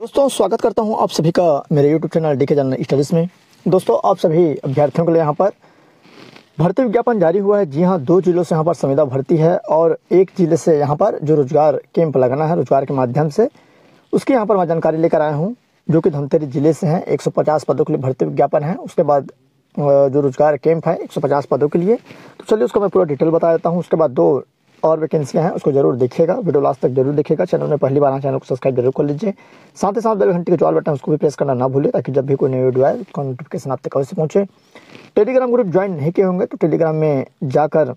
दोस्तों स्वागत करता हूं आप सभी का मेरे YouTube चैनल डीके जनरल स्टडीज़ में। दोस्तों आप सभी अभ्यर्थियों के लिए यहां पर भर्ती विज्ञापन जारी हुआ है। जी हां, 2 जिलों से यहां पर संविदा भर्ती है और 1 जिले से यहां पर जो रोजगार कैंप लगना है रोजगार के माध्यम से, उसकी यहां पर मैं जानकारी लेकर आया हूं, जो कि धमतरी जिले से है। 150 पदों के लिए भर्ती विज्ञापन है। उसके बाद जो रोजगार कैंप है 150 पदों के लिए। तो चलिए उसका मैं पूरा डिटेल बता देता हूँ। उसके बाद 2 और वैकेंसियां हैं, उसको जरूर देखिएगा, वीडियो लास्ट तक जरूर देखिएगा। चैनल में पहली बार आए चैनल को सब्सक्राइब जरूर कर लीजिए। साथ ही साथ बेल घंटी के जो ऑल बटन उसको भी प्रेस करना ना भूलिए, ताकि जब भी कोई नई वीडियो आए उसका नोटिफिकेशन आप तक अवश्य पहुंचे। टेलीग्राम ग्रुप ज्वाइन नहीं किए होंगे तो टेलीग्राम में जाकर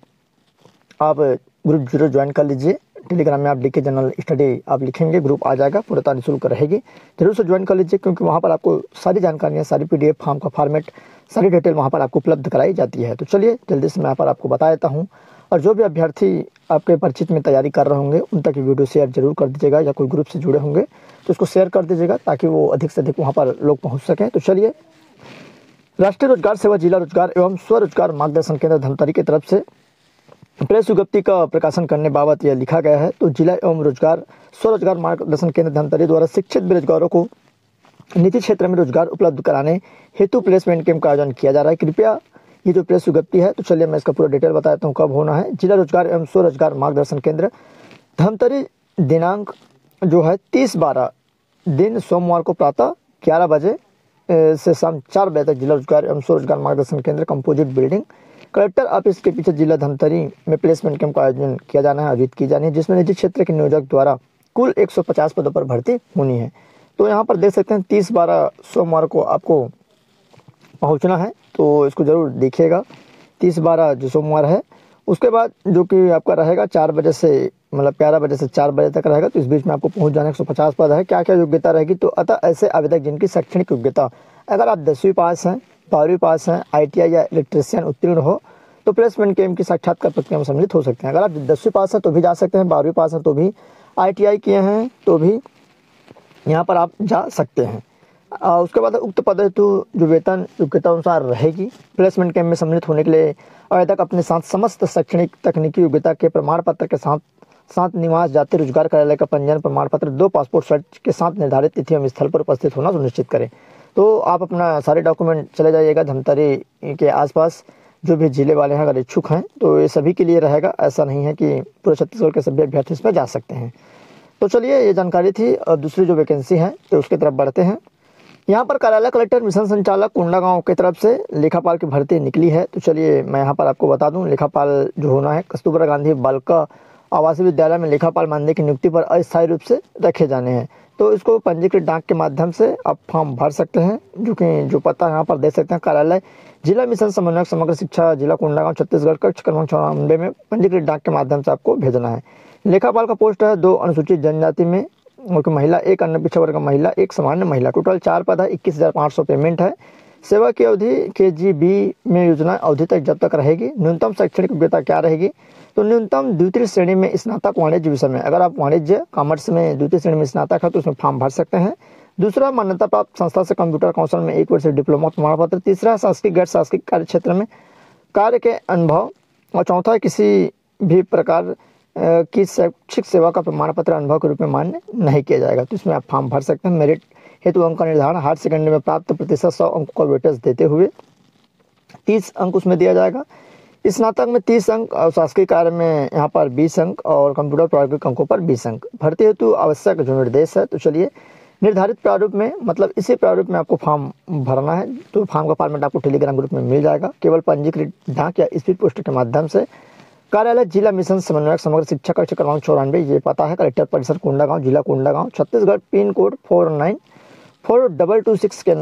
आप ग्रुप जरूर ज्वाइन कर लीजिए। टेलीग्राम में आप डीके जनरल स्टडी आप लिखेंगे, ग्रुप आ जाएगा, पूरा निःशुल्क रहेगी। जरूर से ज्वाइन कर लीजिए, क्योंकि वहाँ पर आपको सारी जानकारियाँ, सारी PDF फॉर्म का फॉर्मेट, सारी डिटेल वहाँ पर आपको उपलब्ध कराई जाती है। तो चलिए जल्दी से मैं यहाँ पर आपको बता देता हूँ। और जो भी अभ्यर्थी आपके परिचित में तैयारी कर रहे होंगे उन तक वीडियो शेयर जरूर कर दीजिएगा, या कोई ग्रुप से जुड़े होंगे तो उसको शेयर कर दीजिएगा, ताकि वो अधिक से अधिक वहाँ पर लोग पहुँच सकें। तो चलिए, राष्ट्रीय रोजगार सेवा जिला रोजगार एवं स्वरोजगार मार्गदर्शन केंद्र धमतरी की तरफ से प्रेस विज्ञप्ति का प्रकाशन करने बाबत यह लिखा गया है। तो जिला एवं रोजगार स्वरोजगार मार्गदर्शन केंद्र धमतरी द्वारा शिक्षित बेरोजगारों को निजी क्षेत्र में रोजगार उपलब्ध कराने हेतु प्लेसमेंट कैंप का आयोजन किया जा रहा है। कृपया ये जो प्रेस विज्ञप्ति है, तो चलिए मैं इसका पूरा डिटेल बता देता हूँ कब होना है। जिला रोजगार एवं स्वरोजगार मार्गदर्शन केंद्र धमतरी, दिनांक जो है 30/12 दिन सोमवार को प्रातः 11 बजे से शाम 4 बजे तक जिला रोजगार एवं स्वरोजगार मार्गदर्शन केंद्र कंपोजिट बिल्डिंग कलेक्टर ऑफिस के पीछे जिला धमतरी में प्लेसमेंट कैंप का आयोजन किया जाना है, आयोजित की जानी है, जिसमें निजी क्षेत्र के नियोजक द्वारा कुल 150 पदों पर भर्ती होनी है। तो यहाँ पर देख सकते हैं 30/12 सोमवार को आपको पहुँचना है, तो इसको ज़रूर देखिएगा। 30/12 जो सोमवार है, उसके बाद जो कि आपका रहेगा 4 बजे से, मतलब 11 बजे से 4 बजे तक रहेगा। तो इस बीच में आपको पहुंच जाना 150 पद है। क्या क्या योग्यता रहेगी, तो अतः ऐसे आवेदक जिनकी शैक्षणिक योग्यता, अगर आप 10वीं पास हैं, 12वीं पास हैं, ITI या इलेक्ट्रीशियन उत्तीर्ण हो, तो प्लेसमेंट कैंप की साक्षात्कार प्रक्रिया में सम्मिलित हो सकते हैं। अगर आप 10वीं पास हैं तो भी जा सकते हैं, 12वीं पास हैं तो भी, ITI किए हैं तो भी यहाँ पर आप जा सकते हैं। उसके बाद उक्त पद हेतु जो वेतन योग्यता अनुसार रहेगी। प्लेसमेंट कैंप में सम्मिलित होने के लिए आवेदक अपने साथ समस्त शैक्षणिक तकनीकी योग्यता के प्रमाण पत्र के साथ निवास जाति रोजगार कार्यालय का पंजीयन प्रमाण पत्र, 2 पासपोर्ट साइज के साथ निर्धारित तिथि एवं स्थल पर उपस्थित होना सुनिश्चित करें। तो आप अपना सारे डॉक्यूमेंट चले जाइएगा। धमतरी के आसपास जो भी जिले वाले हैं अगर इच्छुक हैं तो ये सभी के लिए रहेगा, ऐसा नहीं है कि पूरे छत्तीसगढ़ के सभी अभ्यर्थी इसमें जा सकते हैं। तो चलिए ये जानकारी थी। अब दूसरी जो वैकेंसी है तो उसकी तरफ बढ़ते हैं। यहाँ पर कार्यालय कलेक्टर मिशन संचालक कोंडागांव की तरफ से लेखापाल की भर्ती निकली है। तो चलिए मैं यहाँ पर आपको बता दूं, लेखापाल जो होना है कस्तूरबा गांधी बालिका आवासीय विद्यालय में लेखापाल मानदेय की नियुक्ति पर अस्थायी रूप से रखे जाने हैं। तो इसको पंजीकृत डाक के माध्यम से आप फॉर्म भर सकते हैं, जो पता यहाँ पर दे सकते हैं। कार्यालय जिला मिशन समन्वयक समग्र शिक्षा जिला कोंडागांव छत्तीसगढ़ कक्ष क्रमांक 94 में पंजीकृत डाक के माध्यम से आपको भेजना है। लेखापाल का पोस्ट है 2 अनुसूचित जनजाति में और महिला, 1 अन्य पिछड़ा वर्ग महिला, 1 सामान्य महिला। टोटल 4 पद है, 21,500 पेमेंट है। सेवा की अवधि KGB में योजना अवधि तक जब तक रहेगी। न्यूनतम शैक्षणिक योग्यता क्या रहेगी, तो न्यूनतम द्वितीय श्रेणी में स्नातक वाणिज्य विषय में, अगर आप वाणिज्य कॉमर्स में द्वितीय श्रेणी में स्नातक है तो उसमें फॉर्म भर सकते हैं। दूसरा, मान्यता प्राप्त संस्था से कंप्यूटर कौशल में 1 वर्ष डिप्लोमा प्रमाण पत्र। तीसरा, शासकीय गैर शासकीय कार्य क्षेत्र में कार्य के अनुभव। और चौथा, किसी भी प्रकार की शैक्षिक सेवा का प्रमाण पत्र अनुभव के रूप में मान्य नहीं किया जाएगा। तो इसमें आप फॉर्म भर सकते हैं। मेरिट हेतु अंक का निर्धारण हायर सेकेंडरी में प्राप्त प्रतिशत 100 अंक का वेटेज देते हुए 30 अंक उसमें दिया जाएगा। स्नातक में 30 अंक और शासकीय कार्य में यहाँ पर 20 अंक और कंप्यूटर प्रायोगिक अंकों पर 20 अंक। भर्ती हेतु आवश्यक जो निर्देश है, तो चलिए निर्धारित प्रारूप में, मतलब इसी प्रारूप में आपको फॉर्म भरना है। तो फॉर्म का फॉर्मेट आपको टेलीग्राम ग्रुप में मिल जाएगा। केवल पंजीकृत डाक या स्पीड पोस्ट के माध्यम से कार्यालय जिला मिशन समन्वयक समग्र शिक्षा कक्ष क्रमांक 94, ये पता है कलेक्टर परिसर कोंडागांव, जिला कोंडागांव, छत्तीसगढ़, पिन कोड 494226 के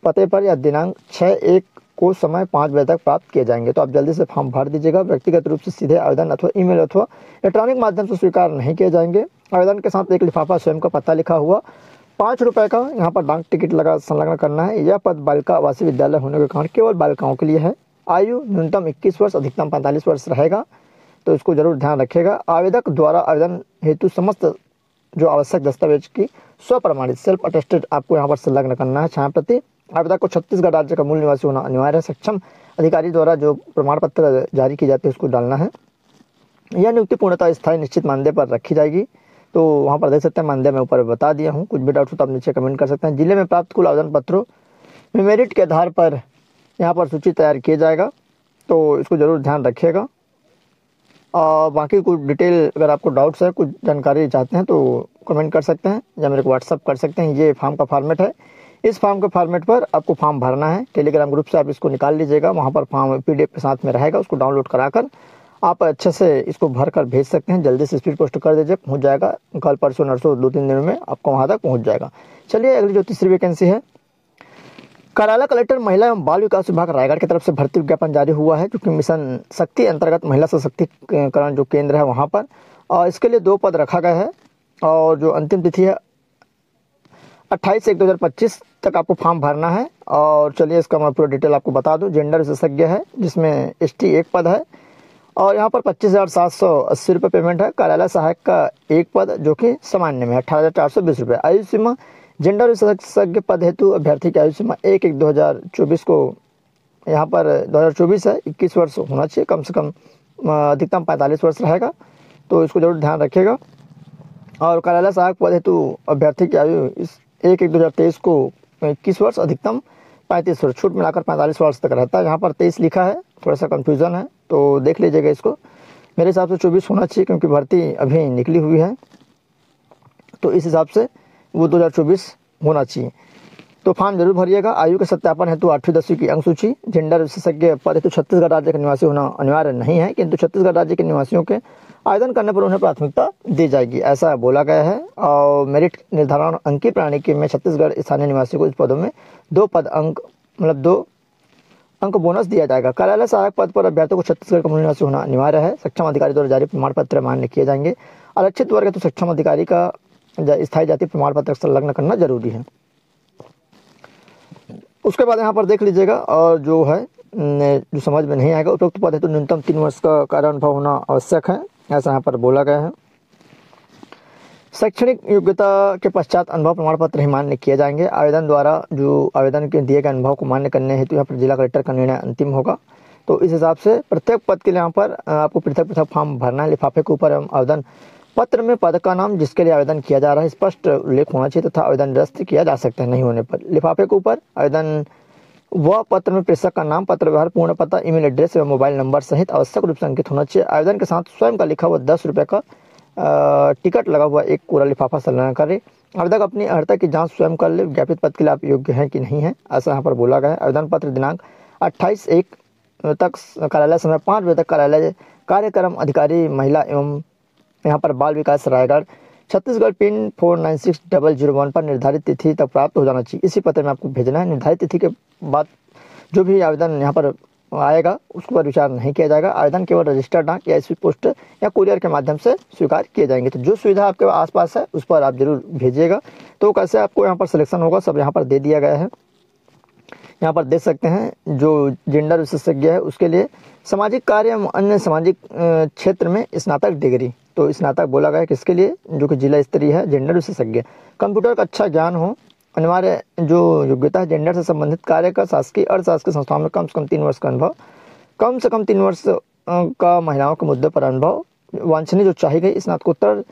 पते पर या दिनांक 6/1 को समय 5 बजे तक प्राप्त किए जाएंगे। तो आप जल्दी से फॉर्म भर दीजिएगा। व्यक्तिगत रूप से सीधे आवेदन अथवा ईमेल अथवा इलेक्ट्रॉनिक माध्यम से स्वीकार नहीं किए जाएंगे। आवेदन के साथ एक लिफाफा स्वयं का पता लिखा हुआ 5 रुपये का यहाँ पर डाक टिकट लगा संलग्न करना है। यह पद बालिका आवासीय विद्यालय होने के कारण केवल बालिकाओं के लिए है। आयु न्यूनतम 21 वर्ष, अधिकतम 45 वर्ष रहेगा। तो इसको जरूर ध्यान रखिएगा। आवेदक द्वारा आवेदन हेतु समस्त जो आवश्यक दस्तावेज की स्वप्रमाणित सेल्फ अटेस्टेड आपको यहाँ पर संलग्न करना है। छायाप्रति आवेदक को छत्तीसगढ़ राज्य का मूल निवासी होना अनिवार्य है। सक्षम अधिकारी द्वारा जो प्रमाण पत्र जारी की जाती है उसको डालना है। यह नियुक्ति पूर्णतः स्थायी निश्चित मानदेय पर रखी जाएगी। तो वहाँ पर देख सकते हैं, मानदेय मैं ऊपर बता दिया हूँ। कुछ भी डाउट हो तो आप नीचे कमेंट कर सकते हैं। जिले में प्राप्त कुल आवेदन पत्रों में मेरिट के आधार पर यहाँ पर सूची तैयार किया जाएगा, तो इसको ज़रूर ध्यान रखिएगा। और बाकी कुछ डिटेल अगर आपको डाउट्स है, कुछ जानकारी चाहते हैं तो कमेंट कर सकते हैं या मेरे को व्हाट्सअप कर सकते हैं। ये फॉर्म का फॉर्मेट है। इस फॉर्म के फॉर्मेट पर आपको फॉर्म भरना है। टेलीग्राम ग्रुप से आप इसको निकाल लीजिएगा, वहाँ पर फॉर्म PDF के साथ में रहेगा, उसको डाउनलोड कराकर आप अच्छे से इसको भर कर भेज सकते हैं। जल्दी से स्पीड पोस्ट कर दीजिए, पहुँच जाएगा कल परसों नरसों 2-3 दिनों में आपको वहाँ तक पहुँच जाएगा। चलिए अगली जो तीसरी वैकेंसी है, कार्यालय कलेक्टर महिला एवं बाल विकास विभाग रायगढ़ की तरफ से भर्ती विज्ञापन जारी हुआ है, जो कि मिशन शक्ति अंतर्गत महिला सशक्तिकरण जो केंद्र है वहाँ पर, और इसके लिए 2 पद रखा गया है। और जो अंतिम तिथि है 28/1/2025 तक आपको फॉर्म भरना है। और चलिए इसका मैं पूरा डिटेल आपको बता दूं। जेंडर विशेषज्ञ है, जिसमें ST 1 पद है और यहाँ पर 25,780 रुपये पेमेंट है। कार्यालय सहायक का 1 पद जो कि सामान्य में 18,420 रुपये। आयु सीमा जेंडर विशेषज्ञ पद हेतु अभ्यर्थी की आयु सीमा 1/1/2024 को यहाँ पर 2024 है, 21 वर्ष होना चाहिए कम से कम, अधिकतम 45 वर्ष रहेगा, तो इसको जरूर ध्यान रखिएगा। और कार्यालय सहायक पद हेतु अभ्यर्थी की आयु इस 1/1/2023 को 21 वर्ष, अधिकतम 35 वर्ष, छूट मिलाकर 45 वर्ष तक रहता है। यहाँ पर 23 लिखा है, थोड़ा सा कन्फ्यूज़न है, तो देख लीजिएगा इसको। मेरे हिसाब से 24 होना चाहिए, क्योंकि भर्ती अभी निकली हुई है, तो इस हिसाब से वो 2024 होना चाहिए। तो फॉर्म जरूर भरिएगा। आयु के सत्यापन हेतु 8वीं 10वीं की अंक सूची। जेंडर विशेषज्ञ पद हेतु छत्तीसगढ़ राज्य के निवासी होना अनिवार्य नहीं है, किंतु छत्तीसगढ़ राज्य के निवासियों के आवेदन करने पर उन्हें प्राथमिकता दी जाएगी, ऐसा बोला गया है। और मेरिट निर्धारण अंकीय प्रणाली में छत्तीसगढ़ स्थानीय निवासियों को इस पदों में 2 पद अंक मतलब 2 अंक बोनस दिया जाएगा। कार्यालय सहायक पद पर अभ्यर्थियों को छत्तीसगढ़ का मूल निवासी होना अनिवार्य है। सक्षम अधिकारी द्वारा जारी प्रमाण पत्र मान्य किए जाएंगे। आरक्षित वर्ग हेतु सक्षम अधिकारी का स्थायी जाति प्रमाण पत्र संलग्न करना जरूरी है। उसके बाद यहाँ पर देख लीजिएगा, और जो है जो समझ में नहीं आएगा, उपयुक्त पद हेतु न्यूनतम 3 वर्ष का कार्य अनुभव होना आवश्यक है, ऐसा यहाँ पर बोला गया है। शैक्षणिक योग्यता के पश्चात अनुभव प्रमाण पत्र ही मान्य किए जाएंगे। आवेदन द्वारा जो आवेदन के दिए गए अनुभव को मान्य करने हेतु यहाँ पर जिला कलेक्टर का निर्णय अंतिम होगा। तो इस हिसाब से प्रत्येक पद के लिए यहाँ पर आपको पृथक पृथक फॉर्म भरना है। लिफाफे के ऊपर आवेदन पत्र में पद का नाम जिसके लिए आवेदन किया जा रहा है स्पष्ट उल्लेख होना चाहिए तथा आवेदन निरस्त किया जा सकता है नहीं होने पर। लिफाफे के ऊपर आवेदन व पत्र में प्रेषक का नाम, पत्र व्यवहार, पूर्ण पता, ईमेल एड्रेस एवं मोबाइल नंबर सहित आवश्यक रूप से अंकित होना चाहिए। आवेदन के साथ स्वयं का लिखा हुआ 10 रुपये का टिकट लगा हुआ एक पूरा लिफाफा संलग्न करें। आवेदक अपनी अर्हता की जांच स्वयं कर ले, विज्ञापित पद के लिए आप योग्य हैं कि नहीं है, ऐसा यहाँ पर बोला गया है। आवेदन पत्र दिनांक 28/1 तक कार्यालय समय 5 बजे तक कार्यालय कार्यक्रम अधिकारी महिला एवं यहाँ पर बाल विकास रायगढ़ छत्तीसगढ़ पिन 496001 पर निर्धारित तिथि तक प्राप्त हो जाना चाहिए। इसी पत्र में आपको भेजना है। निर्धारित तिथि के बाद जो भी आवेदन यहाँ पर आएगा उसके पर विचार नहीं किया जाएगा। आवेदन केवल रजिस्टर्ड डाक या स्पीड पोस्ट या कुरियर के माध्यम से स्वीकार किए जाएंगे। तो जो सुविधा आपके आसपास है उस पर आप जरूर भेजिएगा। तो कैसे आपको यहाँ पर सिलेक्शन होगा सब यहाँ पर दे दिया गया है। यहाँ पर देख सकते हैं जो जेंडर विशेषज्ञ है उसके लिए सामाजिक कार्य एवं अन्य सामाजिक क्षेत्र में स्नातक डिग्री, तो स्नातक बोला गया है किसके लिए, जो कि जिला स्तरीय है। जेंडर विशेषज्ञ कंप्यूटर का अच्छा ज्ञान हो, अनिवार्य जो योग्यता है जेंडर से संबंधित कार्य का शासकीय अर्धशासकीय संस्थाओं में कम से कम 3 वर्ष का अनुभव, कम से कम 3 वर्ष का महिलाओं के मुद्दे पर अनुभव, वांछनीय जो चाही गई स्नातकोत्तर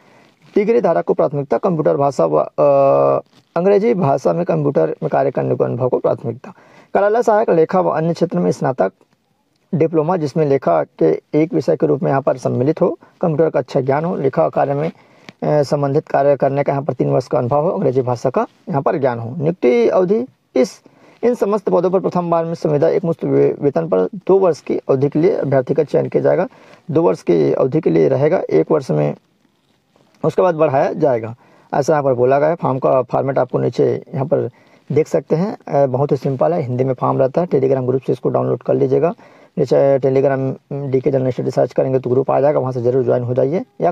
डिग्री धारक को प्राथमिकता, कंप्यूटर भाषा व अंग्रेजी भाषा में कंप्यूटर में कार्य करने को अनुभव को प्राथमिकता। कार्यालय सहायक लेखा व अन्य क्षेत्र में स्नातक डिप्लोमा जिसमें लेखा के एक विषय के रूप में यहाँ पर सम्मिलित हो, कंप्यूटर का अच्छा ज्ञान हो, लेखा कार्य में संबंधित कार्य करने का यहाँ पर 3 वर्ष का अनुभव हो, अंग्रेजी भाषा का यहाँ पर ज्ञान हो। नियुक्ति अवधि इन समस्त पदों पर प्रथम बार में संविदा एक मुश्त वेतन पर 2 वर्ष की अवधि के लिए अभ्यर्थी का चयन किया जाएगा। 2 वर्ष की अवधि के लिए रहेगा, 1 वर्ष में उसके बाद बढ़ाया जाएगा, ऐसा यहाँ पर बोला गया है। फॉर्म का फॉर्मेट आपको नीचे यहाँ पर देख सकते हैं, बहुत ही सिंपल है, हिंदी में फॉर्म रहता है। टेलीग्राम ग्रुप से इसको डाउनलोड कर लीजिएगा। नीचे Telegram DK general study search करेंगे तो ग्रुप आ जाएगा, वहाँ से जरूर ज्वाइन हो जाइए। या